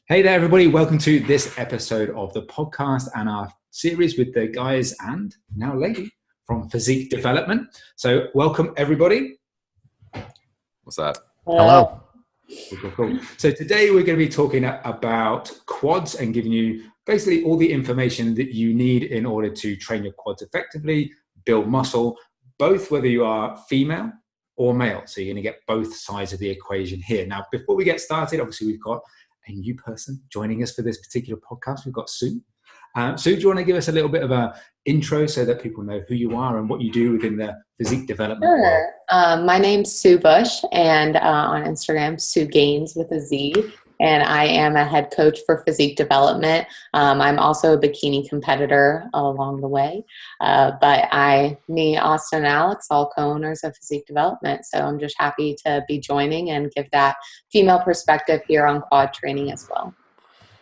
Hey there, everybody. Welcome to this episode of the podcast and our series with the guys and now lady from Physique Development. So welcome, everybody. What's that? Hello. Cool. So today we're going to be talking about quads and giving you basically all the information that you need in order to train your quads effectively, build muscle, both whether you are female or male. So you're going to get both sides of the equation here. Now, before we get started, obviously we've got a new person joining us for this particular podcast. We've got Sue. Sue, do you want to give us a little bit of an intro so that people know who you are and what you do within the physique development world? My name's Sue Bush, and on Instagram, Sue Gaines with a Z. And I am a head coach for Physique Development. I'm also a bikini competitor along the way. But me, Austin, and Alex, all co-owners of Physique Development. So I'm just happy to be joining and give that female perspective here on quad training as well.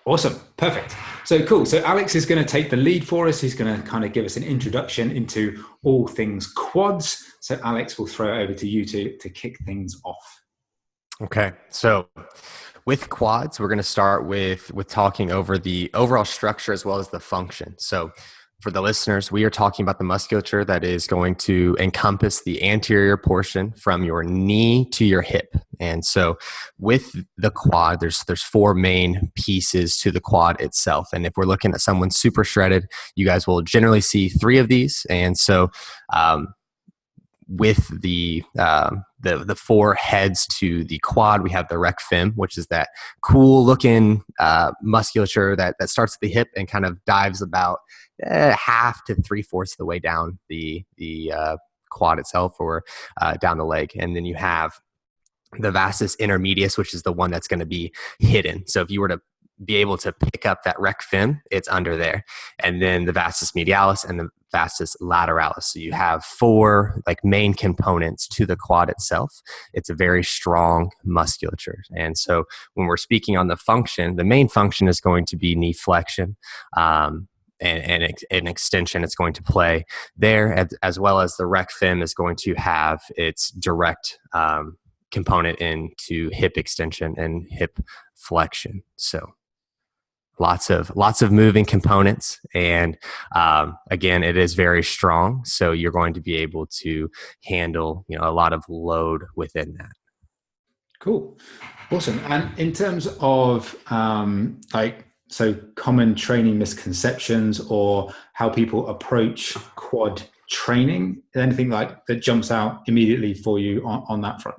Awesome. Perfect. So cool. So Alex is going to take the lead for us. He's going to kind of give us an introduction into all things quads. So Alex, will throw it over to you to kick things off. Okay. So with quads, we're going to start with talking over the overall structure as well as the function. So for the listeners, we are talking about the musculature that is going to encompass the anterior portion from your knee to your hip. And so with the quad, there's four main pieces to the quad itself. And if we're looking at someone super shredded, you guys will generally see three of these. And so with the four heads to the quad, we have the rec fem, which is that cool looking musculature that starts at the hip and kind of dives about half to 3/4 of the way down the quad itself or down the leg. And then you have the vastus intermedius, which is the one that's going to be hidden. So if you were to be able to pick up that rec fem, it's under there. And then the vastus medialis and the vastus lateralis. So you have four main components to the quad itself. It's a very strong musculature. And so when we're speaking on the function, the main function is going to be knee flexion. And an extension it's going to play there, as well as the rec fem is going to have its direct component into hip extension and hip flexion. So lots of moving components, and again, it is very strong. So you're going to be able to handle a lot of load within that. Cool, awesome. And in terms of so common training misconceptions or how people approach quad training, anything that jumps out immediately for you on that front?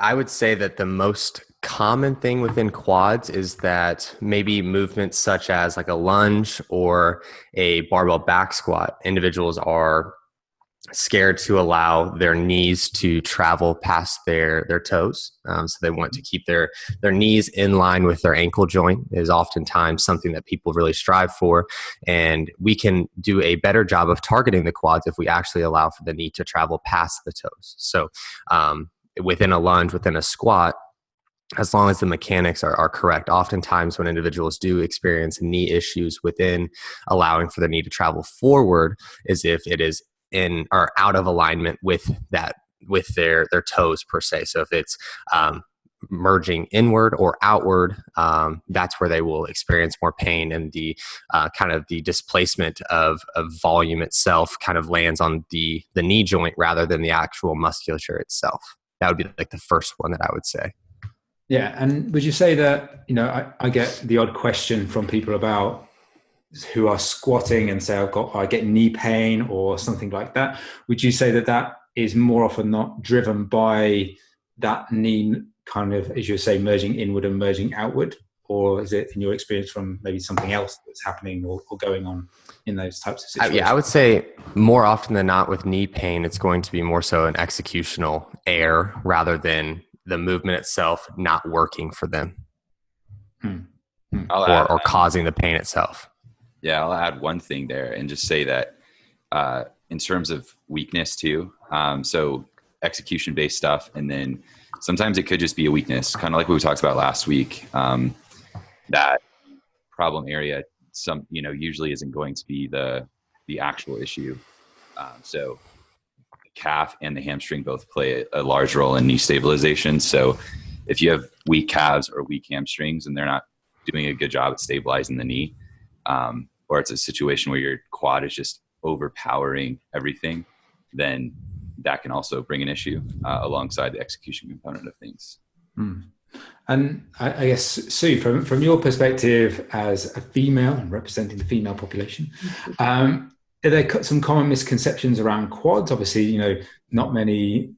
I would say that the most common thing within quads is that maybe movements such as a lunge or a barbell back squat, individuals are scared to allow their knees to travel past their toes. So they want to keep their knees in line with their ankle joint is oftentimes something that people really strive for. And we can do a better job of targeting the quads if we actually allow for the knee to travel past the toes. So within a lunge, within a squat, as long as the mechanics are correct, oftentimes when individuals do experience knee issues within allowing for the knee to travel forward is if it is in or out of alignment with their toes per se. So if it's merging inward or outward, that's where they will experience more pain, and the kind of the displacement of volume itself kind of lands on the knee joint rather than the actual musculature itself. That would be the first one that I would say. Yeah. And would you say that, I get the odd question from people about who are squatting and say, I get knee pain or something like that. Would you say that is more often not driven by that knee kind of, as you say, merging inward and merging outward? Or is it, in your experience, from maybe something else that's happening or going on in those types of situations? I would say more often than not with knee pain, it's going to be more so an executional error rather than the movement itself not working for them or causing the pain itself. Yeah, I'll add one thing there and just say that in terms of weakness too, so execution-based stuff, and then sometimes it could just be a weakness, kind of like what we talked about last week. That problem area, usually isn't going to be the actual issue. So the calf and the hamstring both play a large role in knee stabilization. So if you have weak calves or weak hamstrings and they're not doing a good job at stabilizing the knee, or it's a situation where your quad is just overpowering everything, then that can also bring an issue alongside the execution component of things. And I guess, Sue, from your perspective as a female and representing the female population, are there some common misconceptions around quads? Obviously, not many.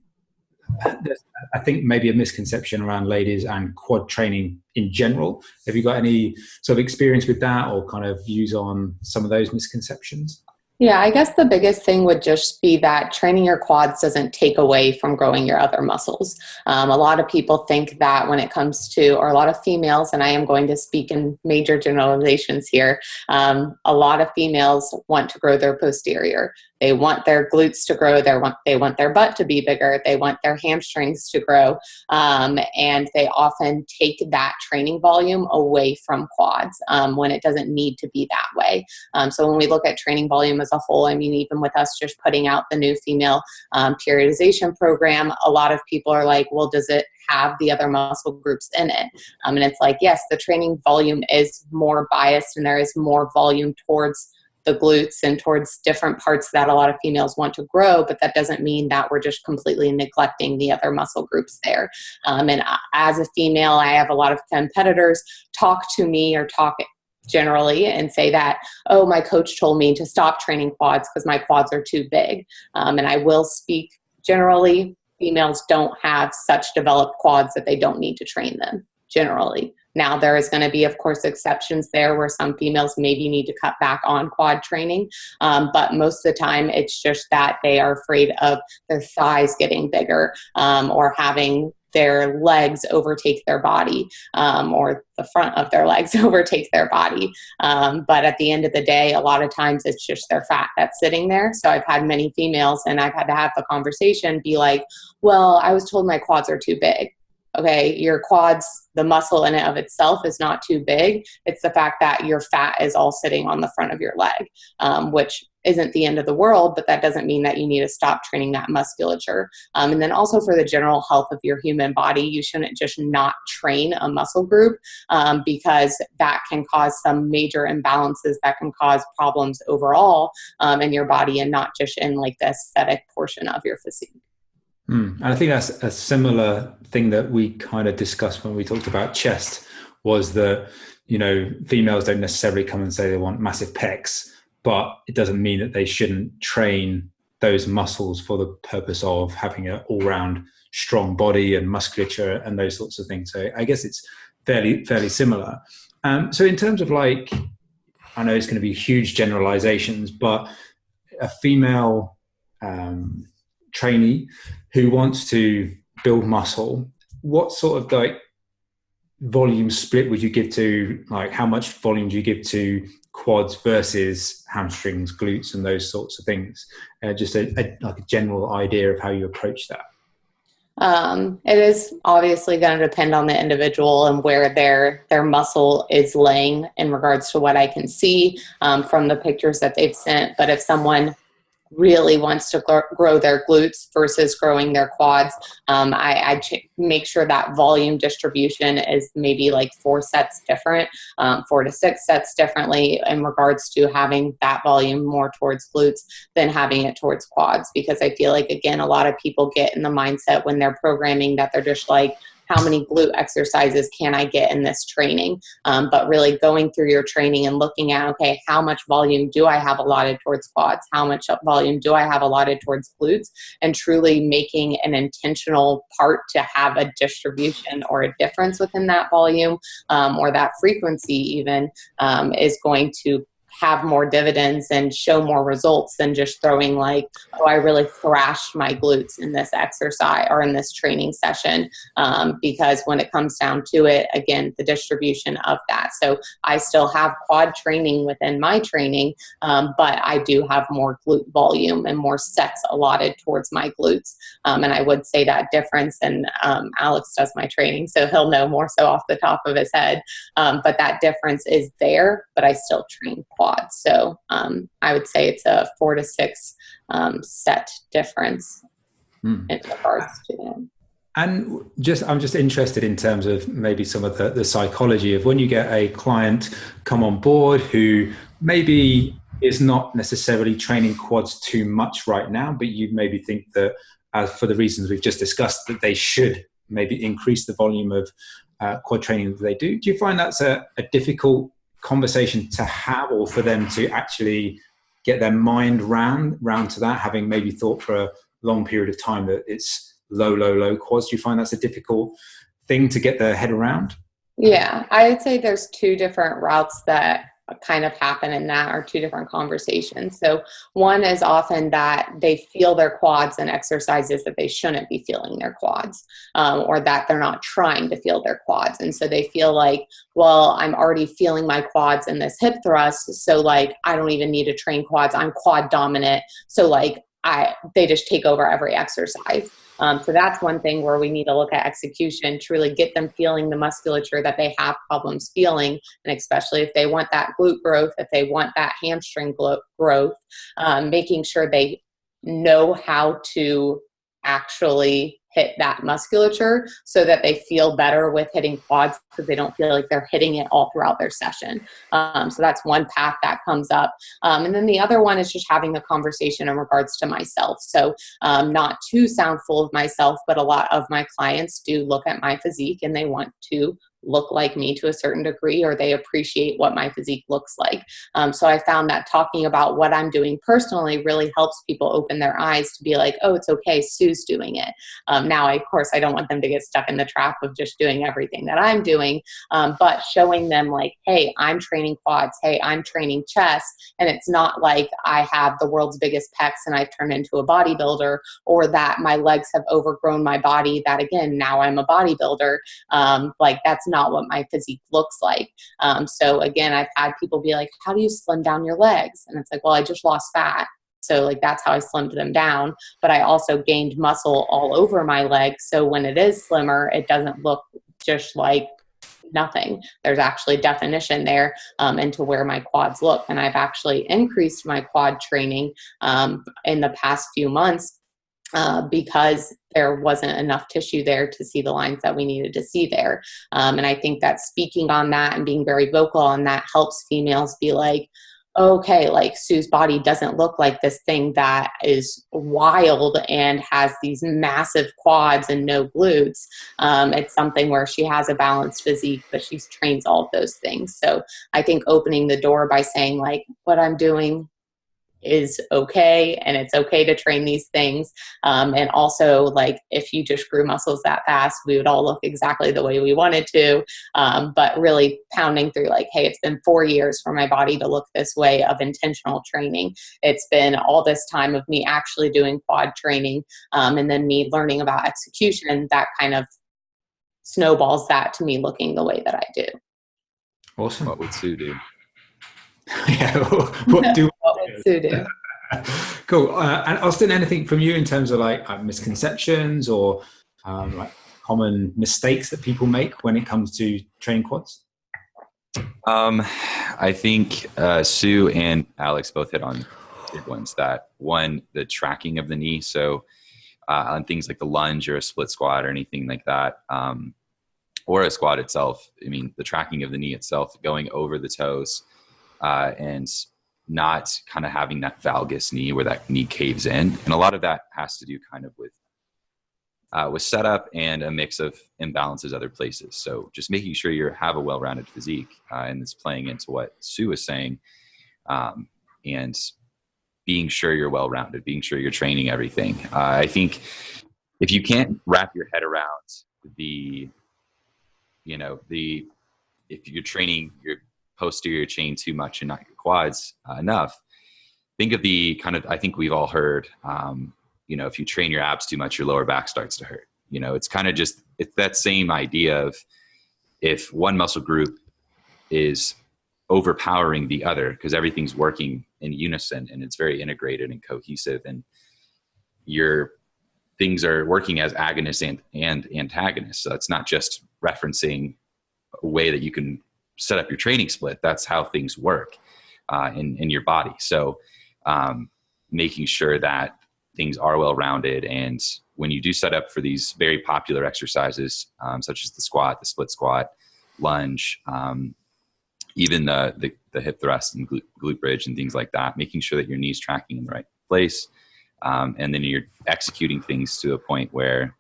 I think maybe a misconception around ladies and quad training in general. Have you got any sort of experience with that, or kind of views on some of those misconceptions? Yeah, I guess the biggest thing would just be that training your quads doesn't take away from growing your other muscles. A lot of people think that when it comes to, or a lot of females, and I am going to speak in major generalizations here, a lot of females want to grow their posterior. They want their glutes to grow. They want their butt to be bigger. They want their hamstrings to grow. And they often take that training volume away from quads when it doesn't need to be that way. So when we look at training volume as a whole, I mean, even with us just putting out the new female periodization program, a lot of people are like, well, does it have the other muscle groups in it? And it's like, yes, the training volume is more biased and there is more volume towards the glutes and towards different parts that a lot of females want to grow, but that doesn't mean that we're just completely neglecting the other muscle groups there. And as a female, I have a lot of competitors talk to me or talk generally and say that, oh, my coach told me to stop training quads because my quads are too big. And I will speak generally, females don't have such developed quads that they don't need to train them generally. Now, there is going to be, of course, exceptions there where some females maybe need to cut back on quad training. But most of the time, it's just that they are afraid of their thighs getting bigger or having their legs overtake their body or the front of their legs overtake their body. But at the end of the day, a lot of times it's just their fat that's sitting there. So I've had many females and I've had to have the conversation be like, well, I was told my quads are too big. Okay, your quads, the muscle in and of itself is not too big. It's the fact that your fat is all sitting on the front of your leg, which isn't the end of the world, but that doesn't mean that you need to stop training that musculature. And then also for the general health of your human body, you shouldn't just not train a muscle group because that can cause some major imbalances that can cause problems overall in your body and not just in like the aesthetic portion of your physique. And I think that's a similar thing that we kind of discussed when we talked about chest, was that, females don't necessarily come and say they want massive pecs, but it doesn't mean that they shouldn't train those muscles for the purpose of having an all-round strong body and musculature and those sorts of things. So I guess it's fairly similar. So in terms of I know it's going to be huge generalizations, but a female trainee who wants to build muscle, what sort of volume split would you give to, how much volume do you give to quads versus hamstrings, glutes, and those sorts of things? Just a general idea of how you approach that. It is obviously going to depend on the individual and where their muscle is laying in regards to what I can see from the pictures that they've sent. But if someone really wants to grow their glutes versus growing their quads, I make sure that volume distribution is maybe 4 sets different, 4 to 6 sets differently in regards to having that volume more towards glutes than having it towards quads. Because I feel like, again, a lot of people get in the mindset when they're programming that they're just like, how many glute exercises can I get in this training? But really going through your training and looking at, okay, how much volume do I have allotted towards quads? How much volume do I have allotted towards glutes? And truly making an intentional part to have a distribution or a difference within that volume or that frequency even is going to have more dividends and show more results than just throwing oh, I really thrashed my glutes in this exercise or in this training session. Because when it comes down to it, again, the distribution of that. So I still have quad training within my training, but I do have more glute volume and more sets allotted towards my glutes. And I would say that difference, and Alex does my training, so he'll know more so off the top of his head. But that difference is there, but I still train quads. So I would say it's a 4 to 6 set difference in regards to them. And I'm just interested in terms of maybe some of the psychology of when you get a client come on board who maybe is not necessarily training quads too much right now, but you maybe think that for the reasons we've just discussed, that they should maybe increase the volume of quad training that they do. Do you find that's a difficult conversation to have, or for them to actually get their mind round to that, having maybe thought for a long period of time that it's low quads? Do you find that's a difficult thing to get their head around? Yeah, I would say there's two different routes that kind of happen in that, or two different conversations. So one is often that they feel their quads in exercises that they shouldn't be feeling their quads, or that they're not trying to feel their quads. And so they feel like, well, I'm already feeling my quads in this hip thrust, so like I don't even need to train quads. I'm quad dominant. So like they just take over every exercise. So that's one thing where we need to look at execution to really get them feeling the musculature that they have problems feeling. And especially if they want that glute growth, if they want that hamstring growth, making sure they know how to actually hit that musculature so that they feel better with hitting quads, because they don't feel like they're hitting it all throughout their session. So that's one path that comes up. And then the other one is just having a conversation in regards to myself. So not to sound full of myself, but a lot of my clients do look at my physique and they want to look like me to a certain degree, or they appreciate what my physique looks like. So I found that talking about what I'm doing personally really helps people open their eyes to be like, oh, it's okay, Sue's doing it. Now, of course, I don't want them to get stuck in the trap of just doing everything that I'm doing, but showing them like, hey, I'm training quads, hey, I'm training chest, and it's not like I have the world's biggest pecs and I've turned into a bodybuilder, or that my legs have overgrown my body, that again, now I'm a bodybuilder. Like that's not what my physique looks like. So again, I've had people be like, how do you slim down your legs? And it's like, well, I just lost fat. So like, that's how I slimmed them down. But I also gained muscle all over my legs. So when it is slimmer, it doesn't look just like nothing. There's actually definition there into where my quads look. And I've actually increased my quad training in the past few months because there wasn't enough tissue there to see the lines that we needed to see there. And I think that speaking on that and being very vocal on that helps females be like, okay, like Sue's body doesn't look like this thing that is wild and has these massive quads and no glutes. It's something where she has a balanced physique, but she trains all of those things. So I think opening the door by saying like, what I'm doing is okay, and it's okay to train these things. And also, like, if you just grew muscles that fast, we would all look exactly the way we wanted to. But really pounding through like, hey, it's been 4 years for my body to look this way of intentional training. It's been all this time of me actually doing quad training, and then me learning about execution. That kind of snowballs that to me looking the way that I do. Awesome. What would Sue do? Yeah, what do Sue do? Cool. And Austin, anything from you in terms of like misconceptions or like common mistakes that people make when it comes to training quads? I think Sue and Alex both hit on big ones. That one, the tracking of the knee. So on things like the lunge or a split squat or anything like that, or a squat itself. I mean, the tracking of the knee itself, going over the toes, and not kind of having that valgus knee where that knee caves in. And a lot of that has to do kind of with setup and a mix of imbalances other places. So just making sure you have a well-rounded physique, and it's playing into what Sue was saying, and being sure you're well-rounded, being sure you're training everything. I think if you can't wrap your head around if you're training your posterior chain too much and not your quads enough, think of I think we've all heard, if you train your abs too much, your lower back starts to hurt. It's kind of it's that same idea of if one muscle group is overpowering the other, because everything's working in unison and it's very integrated and cohesive, and your things are working as agonists and antagonists. So it's not just referencing a way that you can set up your training split. That's how things work in your body. So making sure that things are well rounded. And when you do set up for these very popular exercises, such as the squat, the split squat, lunge, even the hip thrust and glute bridge and things like that, making sure that your knee's tracking in the right place. And then you're executing things to a point where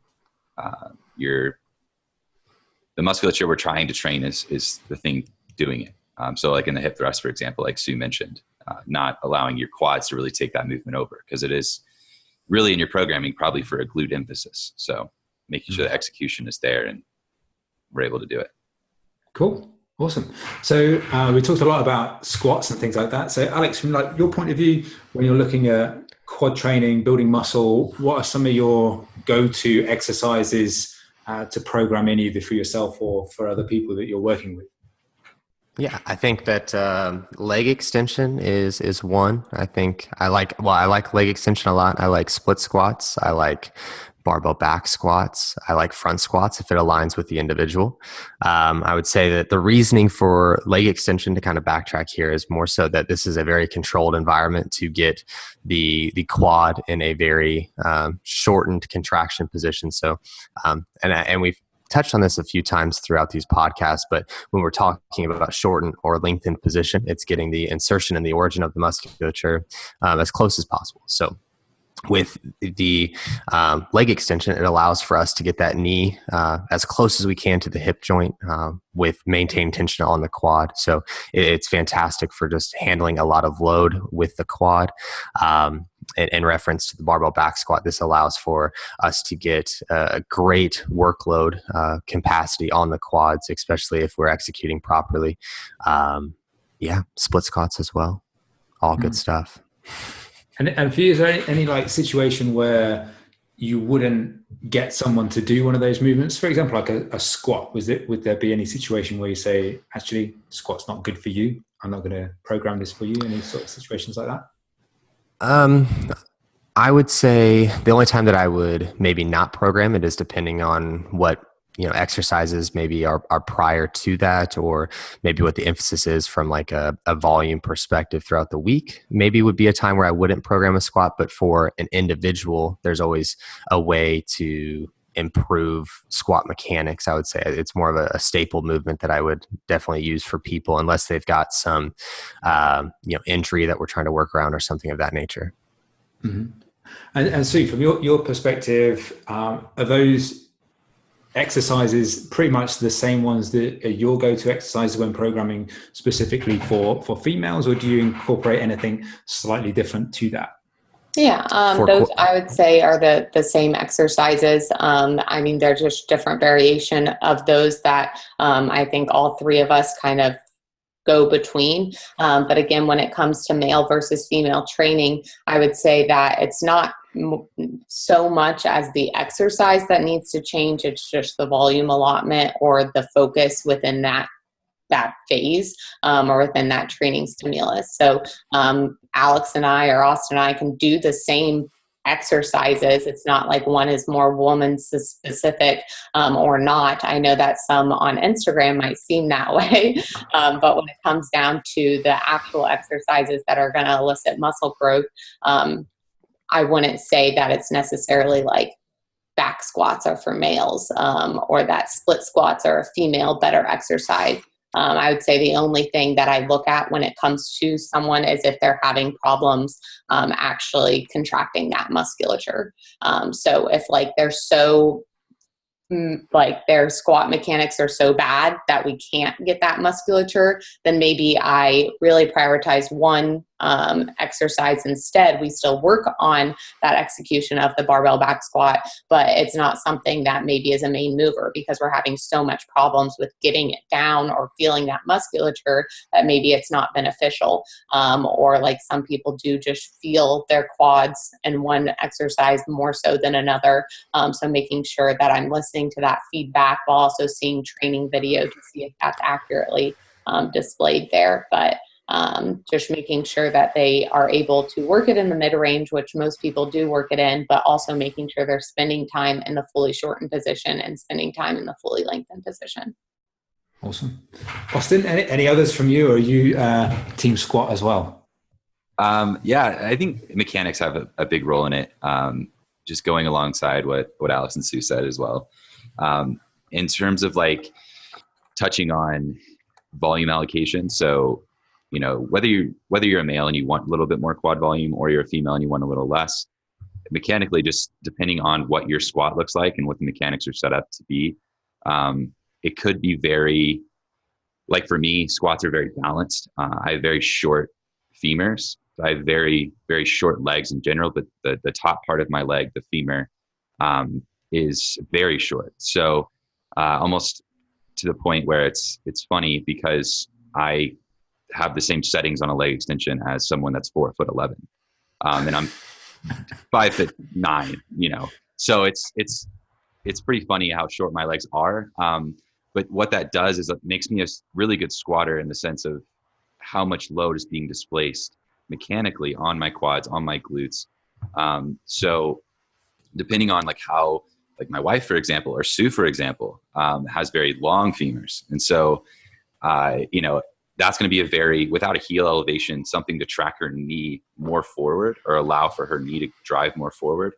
the musculature we're trying to train is the thing doing it. So like in the hip thrust, for example, like Sue mentioned, not allowing your quads to really take that movement over, because it is really in your programming probably for a glute emphasis. So making sure the execution is there and we're able to do it. Cool. Awesome. So we talked a lot about squats and things like that. So Alex, from like your point of view, when you're looking at quad training, building muscle, what are some of your go-to exercises to program in, either for yourself or for other people that you're working with? Yeah, I think that leg extension is one. I think I like leg extension a lot. I like split squats. I like barbell back squats. I like front squats if it aligns with the individual. I would say that the reasoning for leg extension, to kind of backtrack here, is more so that this is a very controlled environment to get the quad in a very shortened contraction position. So, and we've touched on this a few times throughout these podcasts, but when we're talking about shortened or lengthened position, it's getting the insertion and the origin of the musculature as close as possible. So with the leg extension, it allows for us to get that knee as close as we can to the hip joint with maintained tension on the quad. So it's fantastic for just handling a lot of load with the quad. In reference to the barbell back squat, this allows for us to get a great workload capacity on the quads, especially if we're executing properly. Split squats as well. All good stuff. And for you, is there any like situation where you wouldn't get someone to do one of those movements? For example, like a squat. Would there be any situation where you say, actually, squat's not good for you, I'm not going to program this for you? Any sort of situations like that? I would say the only time that I would maybe not program it is depending on what exercises maybe are prior to that, or maybe what the emphasis is from like a volume perspective throughout the week. Maybe would be a time where I wouldn't program a squat, but for an individual, there's always a way to improve squat mechanics. I would say it's more of a staple movement that I would definitely use for people, unless they've got some injury that we're trying to work around or something of that nature. Mm-hmm. And Sue, from your perspective, are those exercises pretty much the same ones that are your go-to exercises when programming specifically for females, or do you incorporate anything slightly different to that? Yeah, those I would say are the same exercises. I mean, they're just different variation of those that I think all three of us kind of go between. But again, when it comes to male versus female training, I would say that it's not so much as the exercise that needs to change. It's just the volume allotment or the focus within that phase or within that training stimulus. So Alex and I, or Austin and I, can do the same exercises. It's not like one is more woman specific or not. I know that some on Instagram might seem that way, but when it comes down to the actual exercises that are going to elicit muscle growth, I wouldn't say that it's necessarily like back squats are for males or that split squats are a female better exercise. I would say the only thing that I look at when it comes to someone is if they're having problems actually contracting that musculature. So if like they're so like their squat mechanics are so bad that we can't get that musculature, then maybe I really prioritize one exercise instead. We still work on that execution of the barbell back squat, but it's not something that maybe is a main mover because we're having so much problems with getting it down or feeling that musculature that maybe it's not beneficial. Or like some people do just feel their quads in one exercise more so than another. So making sure that I'm listening to that feedback while also seeing training video to see if that's accurately displayed there. But just making sure that they are able to work it in the mid-range, which most people do work it in, but also making sure they're spending time in the fully shortened position and spending time in the fully lengthened position. Awesome. Austin, any others from you, or are you team squat as well? Yeah, I think mechanics have a big role in it. Just going alongside what Alex and Sue said as well. In terms of like touching on volume allocation. So, whether you're a male and you want a little bit more quad volume, or you're a female and you want a little less, mechanically, just depending on what your squat looks like and what the mechanics are set up to be, it could be very, like for me, squats are very balanced. I have very short femurs. I have very, very short legs in general, but the top part of my leg, the femur, is very short. So almost to the point where it's funny because I have the same settings on a leg extension as someone that's 4'11", and I'm 5'9", So it's pretty funny how short my legs are. But what that does is it makes me a really good squatter in the sense of how much load is being displaced mechanically on my quads, on my glutes. So depending on like how, like my wife, for example, or Sue, for example, has very long femurs. And so, that's going to be without a heel elevation, something to track her knee more forward or allow for her knee to drive more forward.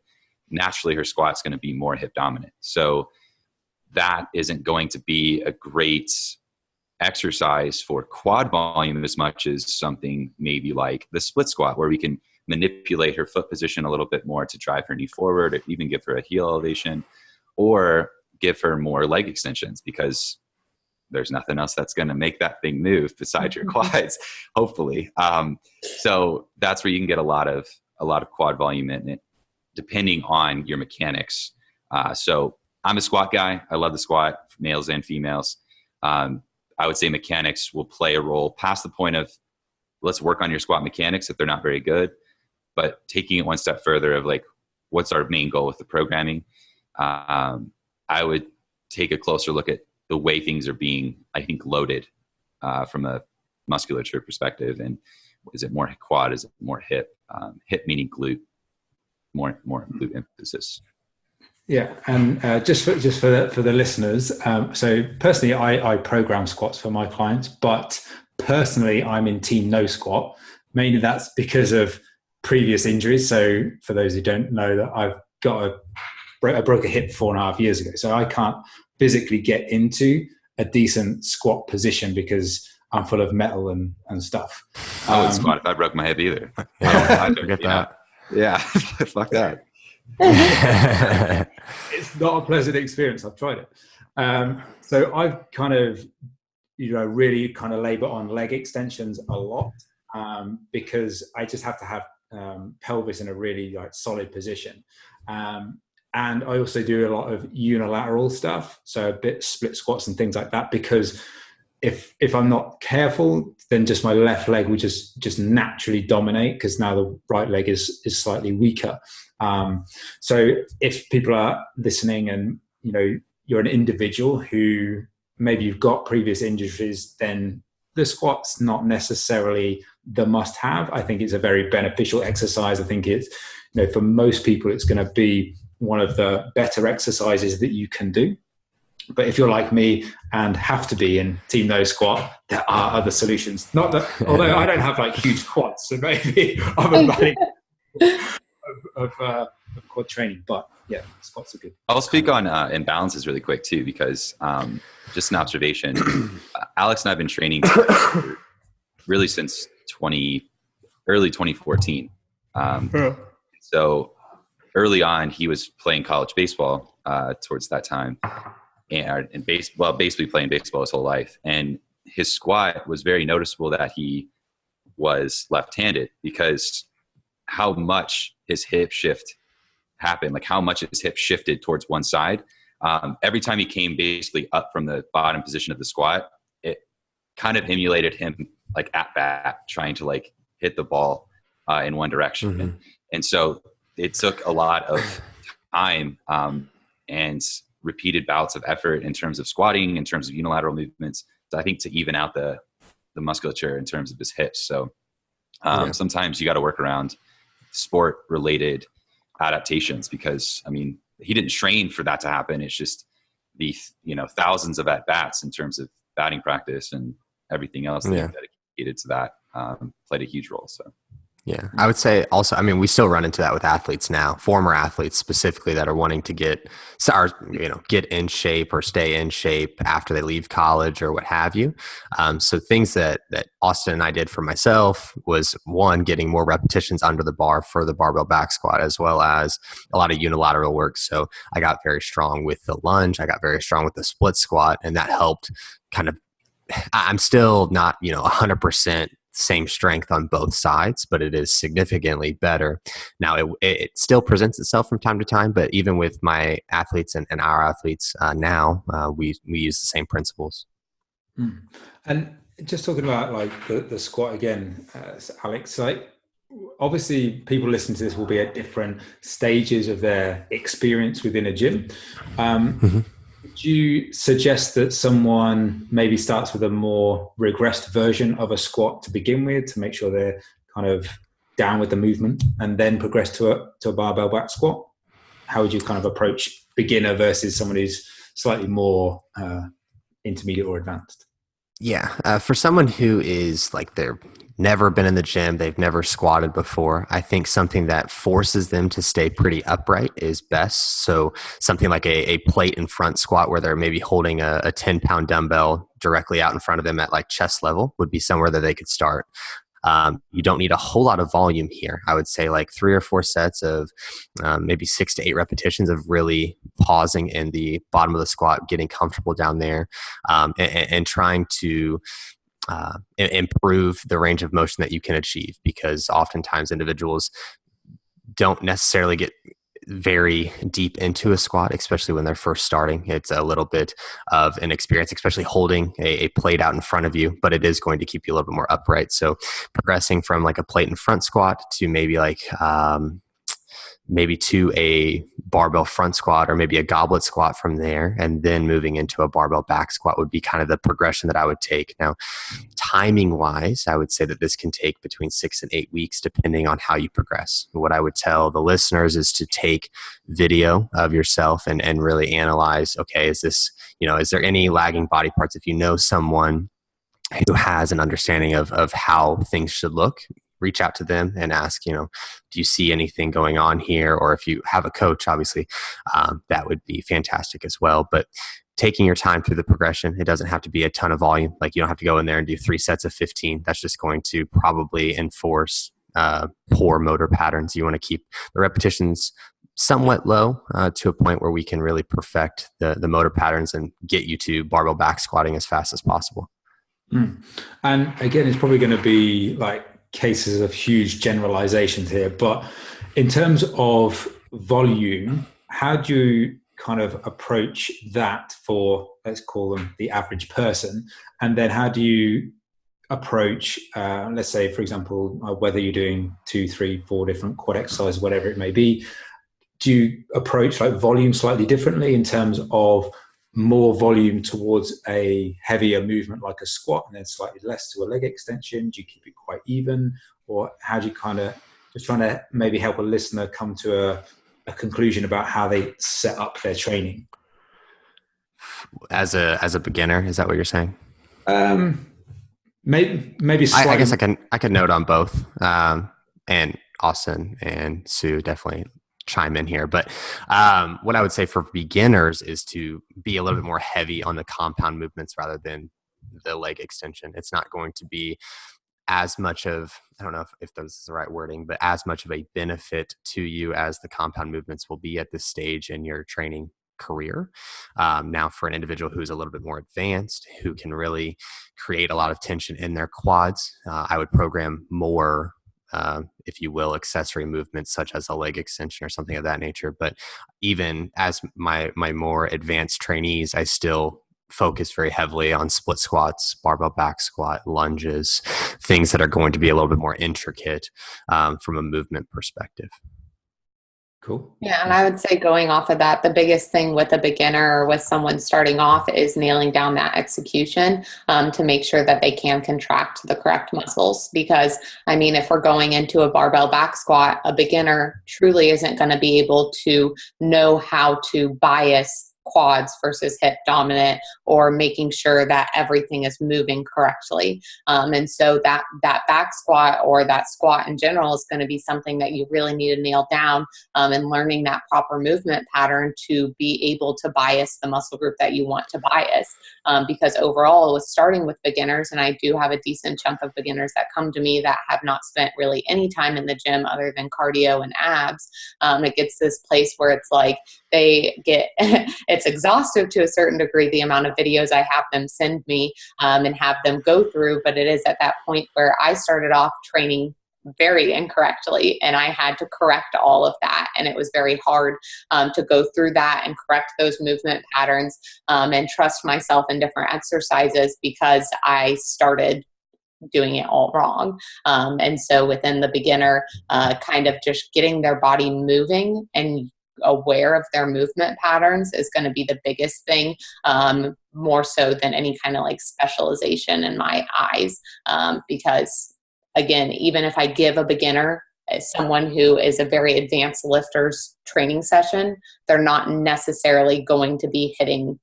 Naturally, her squat's going to be more hip dominant. So that isn't going to be a great exercise for quad volume as much as something maybe like the split squat, where we can manipulate her foot position a little bit more to drive her knee forward, or even give her a heel elevation, or give her more leg extensions, because there's nothing else that's going to make that thing move besides your quads, hopefully. So that's where you can get a lot of quad volume in it, depending on your mechanics. So I'm a squat guy. I love the squat, males and females. I would say mechanics will play a role past the point of let's work on your squat mechanics if they're not very good, but taking it one step further of like, what's our main goal with the programming? I would take a closer look at the way things are being, I think, loaded from a musculature perspective. And is it more quad? Is it more hip? Hip meaning glute, more glute emphasis. Yeah, and just for the listeners, so personally, I program squats for my clients, but personally, I'm in team no squat. Mainly that's because of previous injuries. So for those who don't know, that I broke a hip 4.5 years ago, so I can't physically get into a decent squat position because I'm full of metal and stuff. I wouldn't squat if I broke my hip either. Yeah, I forget that. Yeah, fuck that. It's not a pleasant experience. I've tried it. So I've kind of, really kind of labor on leg extensions a lot, because I just have to have pelvis in a really like solid position. And I also do a lot of unilateral stuff, so a bit split squats and things like that, because if I'm not careful, then just my left leg will just naturally dominate, because now the right leg is slightly weaker. So if people are listening and, you're an individual who maybe you've got previous injuries, then the squat's not necessarily the must have. I think it's a very beneficial exercise. I think it's, for most people, it's going to be one of the better exercises that you can do. But if you're like me and have to be in team no squat, there are other solutions. Not that, although I don't have like huge quads, so maybe I'm a running of quad training. But yeah, squats are good. I'll speak on imbalances really quick too, because just an observation. Alex and I've been training really since early 2014. So early on, he was playing college baseball towards that time, and basically playing baseball his whole life. And his squat was very noticeable that he was left-handed, because how much his hip shift happened, like how much his hip shifted towards one side. Every time he came basically up from the bottom position of the squat, it kind of emulated him like at bat, trying to like hit the ball in one direction. Mm-hmm. And so it took a lot of time and repeated bouts of effort in terms of squatting, in terms of unilateral movements, I think, to even out the musculature in terms of his hips. So sometimes you got to work around sport related adaptations, because he didn't train for that to happen. It's just the thousands of at bats in terms of batting practice and everything else that dedicated to that played a huge role. So Yeah, I would say also, I mean, we still run into that with athletes now, former athletes specifically that are wanting to get in shape or stay in shape after they leave college or what have you. So things that Austin and I did for myself was, one, getting more repetitions under the bar for the barbell back squat, as well as a lot of unilateral work. So I got very strong with the lunge. I got very strong with the split squat, and that helped kind of, I'm still not, 100% same strength on both sides, but it is significantly better. Now, it still presents itself from time to time, but even with my athletes and our athletes now, we use the same principles. And just talking about like the squat again, Alex, like obviously people listening to this will be at different stages of their experience within a gym. Would you suggest that someone maybe starts with a more regressed version of a squat to begin with, to make sure they're kind of down with the movement, and then progress to a barbell back squat? How would you kind of approach beginner versus someone who's slightly more intermediate or advanced? Yeah, for someone who is like, they're never been in the gym, they've never squatted before, I think something that forces them to stay pretty upright is best. So something like a plate in front squat where they're maybe holding a 10-pound dumbbell directly out in front of them at like chest level would be somewhere that they could start. You don't need a whole lot of volume here. I would say like 3 or 4 sets of maybe 6 to 8 repetitions of really pausing in the bottom of the squat, getting comfortable down there, and trying to improve the range of motion that you can achieve, because oftentimes individuals don't necessarily get very deep into a squat, especially when they're first starting. It's a little bit of an experience, especially holding a plate out in front of you, but it is going to keep you a little bit more upright. So progressing from like a plate in front squat to maybe to a barbell front squat, or maybe a goblet squat from there, and then moving into a barbell back squat would be kind of the progression that I would take. Now, timing wise, I would say that this can take between 6 and 8 weeks, depending on how you progress. What I would tell the listeners is to take video of yourself and really analyze, okay, is there any lagging body parts? If you know someone who has an understanding of how things should look, reach out to them and ask, do you see anything going on here? Or if you have a coach, obviously, that would be fantastic as well. But taking your time through the progression, it doesn't have to be a ton of volume. Like, you don't have to go in there and do 3 sets of 15. That's just going to probably enforce poor motor patterns. You want to keep the repetitions somewhat low to a point where we can really perfect the motor patterns and get you to barbell back squatting as fast as possible. And again, it's probably going to be like cases of huge generalizations here, but in terms of volume, how do you kind of approach that for, let's call them the average person? And then how do you approach, let's say, for example, whether you're doing 2, 3, 4 different quad exercises, whatever it may be, do you approach like volume slightly differently in terms of more volume towards a heavier movement like a squat, and then slightly less to a leg extension? Do you keep it quite even? Or how do you kind of, just trying to maybe help a listener come to a conclusion about how they set up their training? As a beginner, is that what you're saying? Maybe slightly. I guess I can note on both, and Austin and Sue definitely chime in here. But what I would say for beginners is to be a little bit more heavy on the compound movements rather than the leg extension. It's not going to be as much of, I don't know if this is the right wording, but as much of a benefit to you as the compound movements will be at this stage in your training career. Now, for an individual who's a little bit more advanced, who can really create a lot of tension in their quads, I would program more, if you will, accessory movements such as a leg extension or something of that nature. But even as my more advanced trainees, I still focus very heavily on split squats, barbell back squat, lunges, things that are going to be a little bit more intricate from a movement perspective. Cool. Yeah, and I would say, going off of that, the biggest thing with a beginner or with someone starting off is nailing down that execution to make sure that they can contract the correct muscles. Because, I mean, if we're going into a barbell back squat, a beginner truly isn't going to be able to know how to bias quads versus hip dominant, or making sure that everything is moving correctly. And so that back squat, or that squat in general, is going to be something that you really need to nail down, and learning that proper movement pattern to be able to bias the muscle group that you want to bias. Because overall, with starting with beginners, and I do have a decent chunk of beginners that come to me that have not spent really any time in the gym other than cardio and abs, it gets this place where it's like they get it's exhaustive to a certain degree, the amount of videos I have them send me and have them go through. But it is at that point where I started off training very incorrectly, and I had to correct all of that. And it was very hard to go through that and correct those movement patterns and trust myself in different exercises, because I started doing it all wrong. And so within the beginner, kind of just getting their body moving and aware of their movement patterns is going to be the biggest thing, more so than any kind of like specialization in my eyes. Because again, even if I give a beginner someone who is a very advanced lifter's training session, they're not necessarily going to be hitting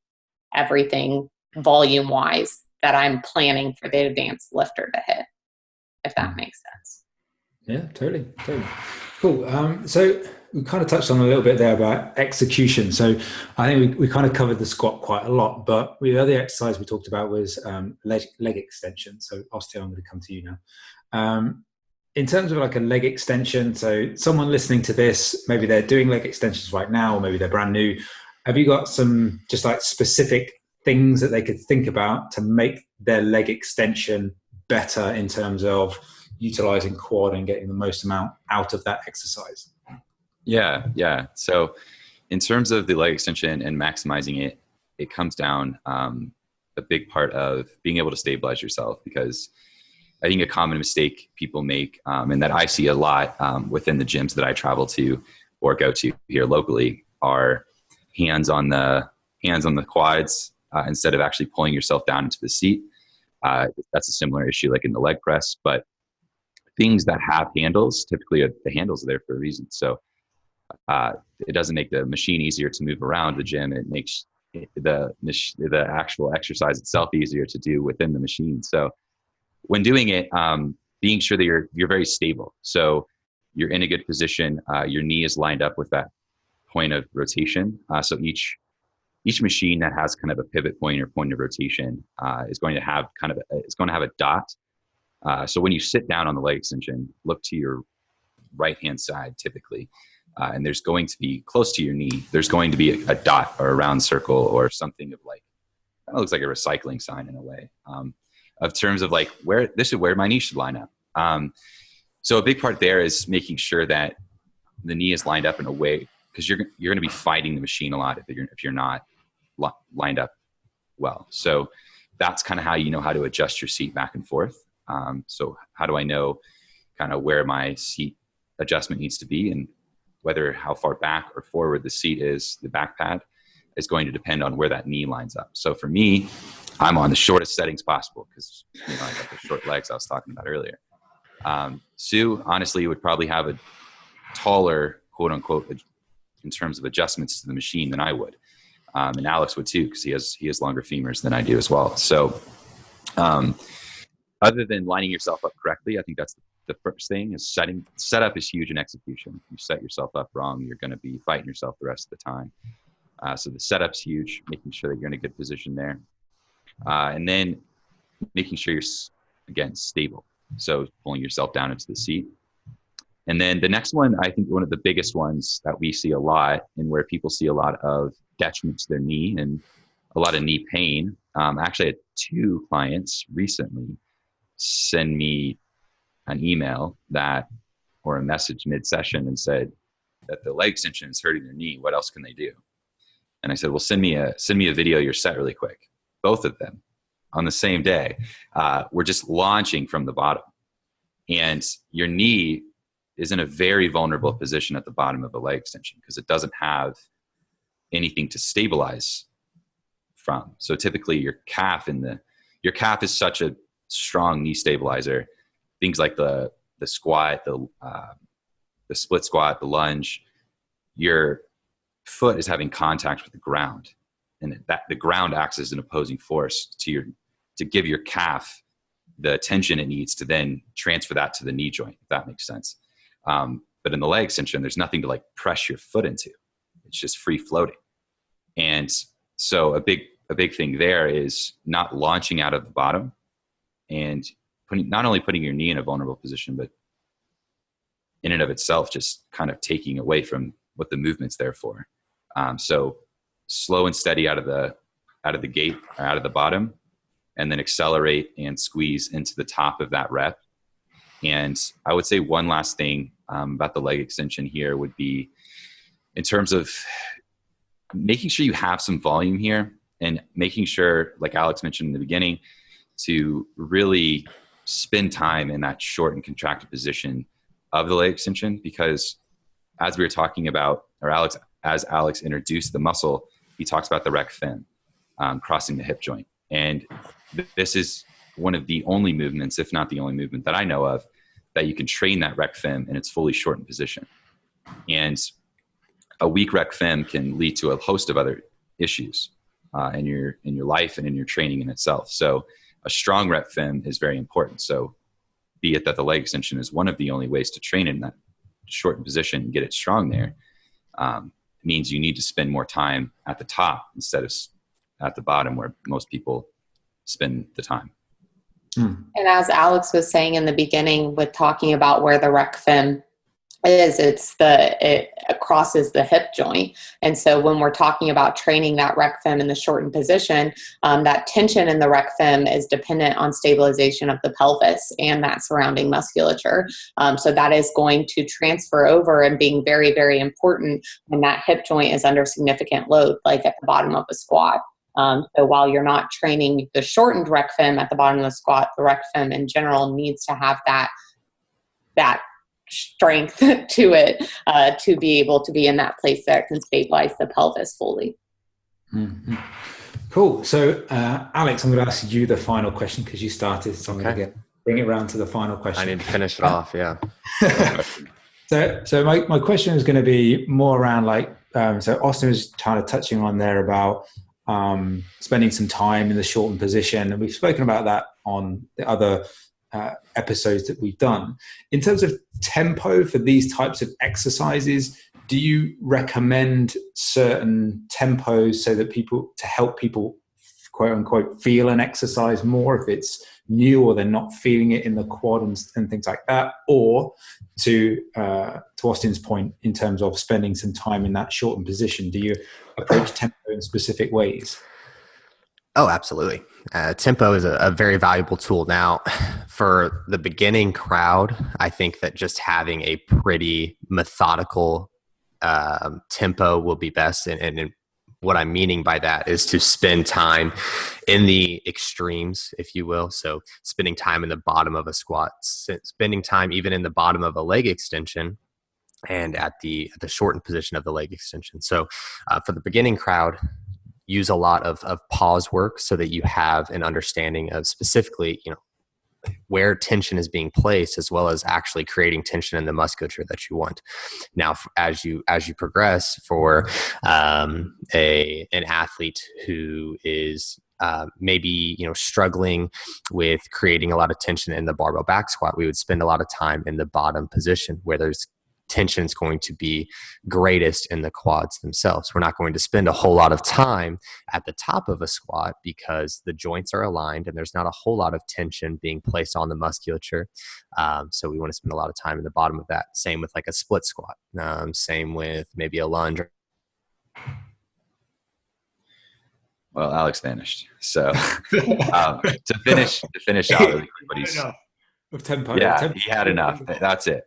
everything volume wise that I'm planning for the advanced lifter to hit, if that makes sense. Yeah, totally. Cool. So we kind of touched on a little bit there about execution. So I think we kind of covered the squat quite a lot, but the other exercise we talked about was leg extension. So Osteo, I'm going to come to you now. In terms of like a leg extension, so someone listening to this, maybe they're doing leg extensions right now, or maybe they're brand new. Have you got some just like specific things that they could think about to make their leg extension better in terms of utilizing quad and getting the most amount out of that exercise? Yeah. So in terms of the leg extension and maximizing it, it comes down a big part of being able to stabilize yourself, because I think a common mistake people make, and that I see a lot within the gyms that I travel to or go to here locally, are hands on the quads instead of actually pulling yourself down into the seat. That's a similar issue like in the leg press, but things that have handles, typically the handles are there for a reason. So it doesn't make the machine easier to move around the gym. It makes the actual exercise itself easier to do within the machine. So when doing it, being sure that you're very stable. So you're in a good position. Your knee is lined up with that point of rotation. So each machine that has kind of a pivot point or point of rotation is going to have a dot. So when you sit down on the leg extension, look to your right-hand side typically, and there's going to be close to your knee, there's going to be a dot or a round circle or something of like, it looks like a recycling sign in a way, of terms of like this is where my knee should line up. So a big part there is making sure that the knee is lined up in a way, because you're going to be fighting the machine a lot if you're not lined up well. So that's kind of how you know how to adjust your seat back and forth. So how do I know kind of where my seat adjustment needs to be, and whether how far back or forward the seat is, the back pad, is going to depend on where that knee lines up. So for me, I'm on the shortest settings possible because I got the short legs I was talking about earlier. Sue, honestly, would probably have a taller, quote unquote, in terms of adjustments to the machine than I would. And Alex would too, because he has longer femurs than I do as well. So other than lining yourself up correctly, I think that's the first thing is setup is huge in execution. If you set yourself up wrong, you're going to be fighting yourself the rest of the time. So the setup's huge, making sure that you're in a good position there. And then making sure you're, again, stable. So pulling yourself down into the seat. And then the next one, I think one of the biggest ones that we see a lot, and where people see a lot of detriment to their knee and a lot of knee pain. Actually, I had 2 clients recently send me an email or a message mid-session and said that the leg extension is hurting their knee. What else can they do? And I said, well, send me a video of your set really quick. Both of them on the same day. We're just launching from the bottom, and your knee is in a very vulnerable position at the bottom of the leg extension because it doesn't have anything to stabilize from. So typically your calf is such a strong knee stabilizer. Things like the squat, the split squat, the lunge, your foot is having contact with the ground. and that the ground acts as an opposing force to give your calf the tension it needs to then transfer that to the knee joint, if that makes sense. But in the leg extension, there's nothing to like press your foot into. It's just free floating. And so a big thing there is not launching out of the bottom and not only putting your knee in a vulnerable position, but in and of itself, just kind of taking away from what the movement's there for. So slow and steady out of the gate, or out of the bottom, and then accelerate and squeeze into the top of that rep. And I would say one last thing about the leg extension here would be in terms of making sure you have some volume here, and making sure, like Alex mentioned in the beginning, to really spend time in that short and contracted position of the leg extension. Because as we were talking about, or as Alex introduced the muscle, he talks about the rec fem, crossing the hip joint. And this is one of the only movements, if not the only movement that I know of, that you can train that rec fem in its fully shortened position. And a weak rec fem can lead to a host of other issues in your life and in your training in itself. So a strong rec fem is very important. So be it that the leg extension is one of the only ways to train in that shortened position and get it strong there, means you need to spend more time at the top instead of at the bottom where most people spend the time. And as Alex was saying in the beginning with talking about where the rec fem is, it crosses the hip joint. And so when we're talking about training that rec fem in the shortened position, that tension in the rec fem is dependent on stabilization of the pelvis and that surrounding musculature. So that is going to transfer over and being very, very important when that hip joint is under significant load, like at the bottom of a squat. So while you're not training the shortened rec fem at the bottom of the squat, the rec fem in general needs to have that strength to it to be able to be in that place that can stabilize the pelvis fully. Mm-hmm. Cool. So Alex, I'm going to ask you the final question because you started, so I'm going to bring it around to the final question. I need to finish it off. Yeah. So my question is going to be more around so Austin was kind of touching on there about spending some time in the shortened position, and we've spoken about that on the other episodes that we've done. In terms of tempo for these types of exercises, do you recommend certain tempos so that to help people quote unquote feel an exercise more if it's new or they're not feeling it in the quad and things like that? Or to Austin's point, in terms of spending some time in that shortened position, do you approach tempo in specific ways? Oh, absolutely. Tempo is a very valuable tool. Now, for the beginning crowd, I think that just having a pretty methodical tempo will be best. And what I'm meaning by that is to spend time in the extremes, if you will. So spending time in the bottom of a squat, spending time even in the bottom of a leg extension, and at the shortened position of the leg extension. So for the beginning crowd, use a lot of pause work so that you have an understanding of specifically, where tension is being placed, as well as actually creating tension in the musculature that you want. Now, as you progress for an athlete who is maybe struggling with creating a lot of tension in the barbell back squat, we would spend a lot of time in the bottom position where there's tension is going to be greatest in the quads themselves. We're not going to spend a whole lot of time at the top of a squat because the joints are aligned and there's not a whole lot of tension being placed on the musculature. So we want to spend a lot of time in the bottom of that. Same with like a split squat. Same with maybe a lunge. Well, Alex vanished. So to finish out really quick, of tempo. Yeah, he had enough. That's it.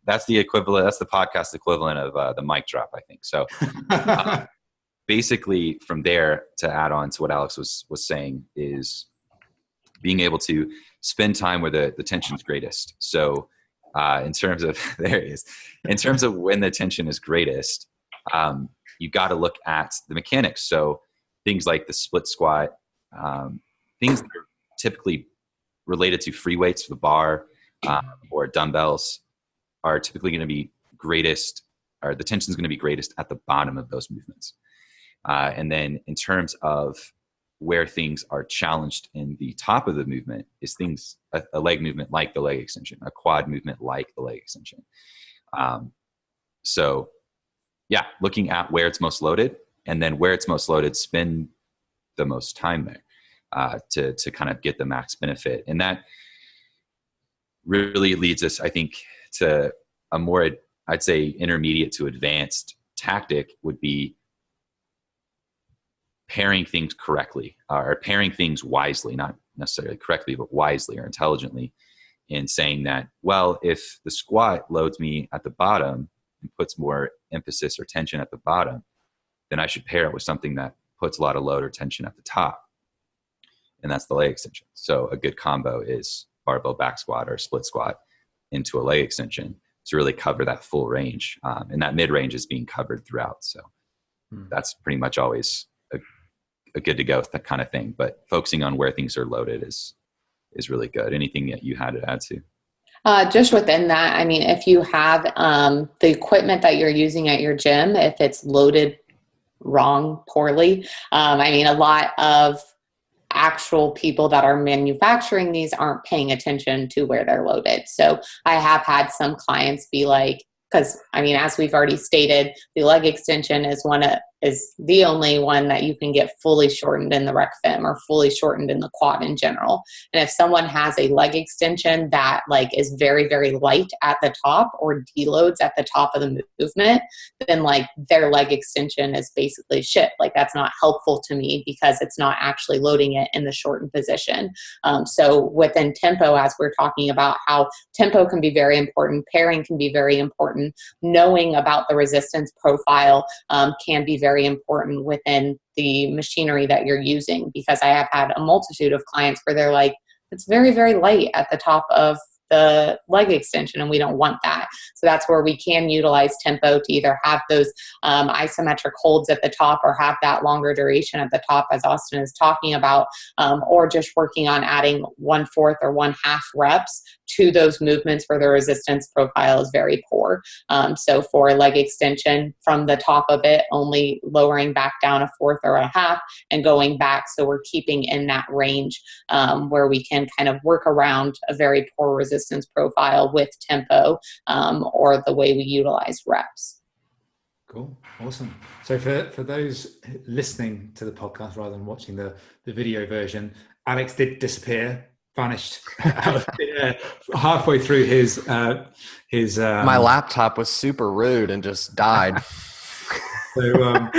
That's the equivalent. That's the podcast equivalent of the mic drop, I think. So basically from there, to add on to what Alex was saying, is being able to spend time where the tension's greatest. So in terms of, there it is, in terms of when the tension is greatest, you got to look at the mechanics. So things like the split squat, things that are typically related to free weights, the bar or dumbbells, are typically going to be greatest, or the tension is going to be greatest at the bottom of those movements. And then in terms of where things are challenged in the top of the movement is a leg movement like the leg extension, a quad movement like the leg extension. So yeah, looking at where it's most loaded, and then where it's most loaded, spend the most time there to kind of get the max benefit. And that really leads us, I think, to a more, I'd say, intermediate to advanced tactic would be pairing things correctly, or pairing things wisely, not necessarily correctly, but wisely or intelligently, in saying that, well, if the squat loads me at the bottom and puts more emphasis or tension at the bottom, then I should pair it with something that puts a lot of load or tension at the top. And that's the leg extension. So a good combo is barbell back squat or split squat into a leg extension to really cover that full range. And that mid range is being covered throughout. So that's pretty much always a good to go kind of thing. But focusing on where things are loaded is really good. Anything that you had to add to? Just within that, I mean, if you have the equipment that you're using at your gym, if it's loaded wrong, poorly, I mean, a lot of actual people that are manufacturing these aren't paying attention to where they're loaded. So I have had some clients be like, because I mean, as we've already stated, the leg extension is the only one that you can get fully shortened in the rec fem or fully shortened in the quad in general. And if someone has a leg extension that like is very, very light at the top or deloads at the top of the movement, then like their leg extension is basically shit. Like that's not helpful to me because it's not actually loading it in the shortened position. So within tempo, as we're talking about how tempo can be very important, pairing can be very important, knowing about the resistance profile can be very important within the machinery that you're using, because I have had a multitude of clients where they're like, it's very, very light at the top of the leg extension and we don't want that. So that's where we can utilize tempo to either have those isometric holds at the top or have that longer duration at the top as Austin is talking about, or just working on adding 1/4 or 1/2 reps to those movements where the resistance profile is very poor. So for leg extension, from the top of it, only lowering back down 1/4 or 1/2 and going back. So we're keeping in that range where we can kind of work around a very poor resistance profile with tempo or the way we utilize reps. Cool. Awesome. So for those listening to the podcast rather than watching the video version, Alex did disappear, vanished out of the air halfway through his my laptop was super rude and just died. So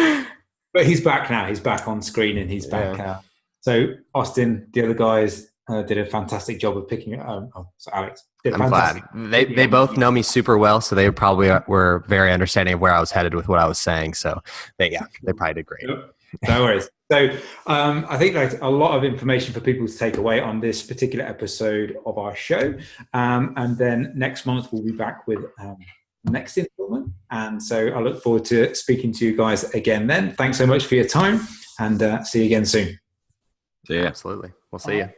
but he's back now. He's back on screen and he's back. So Austin, the other guys did a fantastic job of picking it up. So Alex did I'm glad. They both know me super well, so they probably were very understanding of where I was headed with what I was saying. So they probably did great. No worries. So I think that's a lot of information for people to take away on this particular episode of our show. And then next month we'll be back with next installment. And so I look forward to speaking to you guys again then. Thanks so much for your time and see you again soon. See ya. Absolutely. We'll see you.